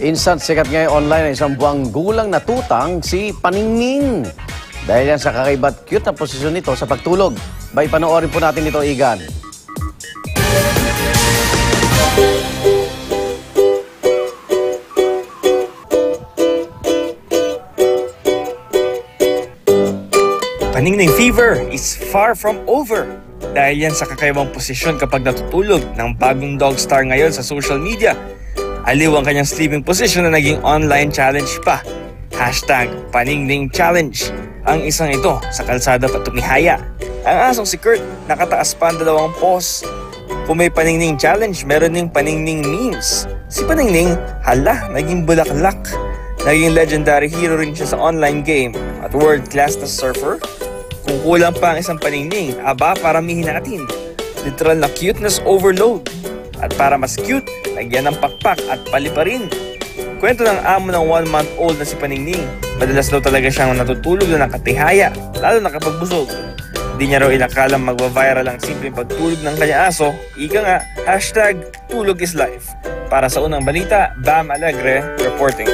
Instant sikat ngayon online ang isang buwang gulang na tutang si Paningning. Dahil yan sa kakaiba't cute na posisyon nito sa pagtulog. Bay, panoorin po natin ito, Igan. Paningning fever is far from over. Dahil yan sa kakaibang posisyon kapag natutulog ng bagong dog star ngayon sa social media. Aliw ang kanyang sleeping position na naging online challenge pa. #Paningning Challenge. Ang isang ito sa kalsada pa tumihaya. Ang asong si Kurt nakataas pa ang dalawang paws. Kung may Paningning Challenge, meron ding Paningning memes. Si Paningning, hala, naging bulaklak. Naging legendary hero rin siya sa online game at world-class na surfer. Kung kulang pa ang isang Paningning, aba, paramihin natin. Literal na cuteness overload. At para mas cute, lagyan ng pakpak at paliparin. Kwento ng amo ng 1-month-old na si Paningning. Madalas daw talaga siyang natutulog na nakatihaya, lalo na kapag busog. Hindi niya raw inakalang magwa-viral ang simpleng pagtulog ng kanya aso. Ika nga, #Tulog is life. Para sa unang balita, Bam Alegre reporting.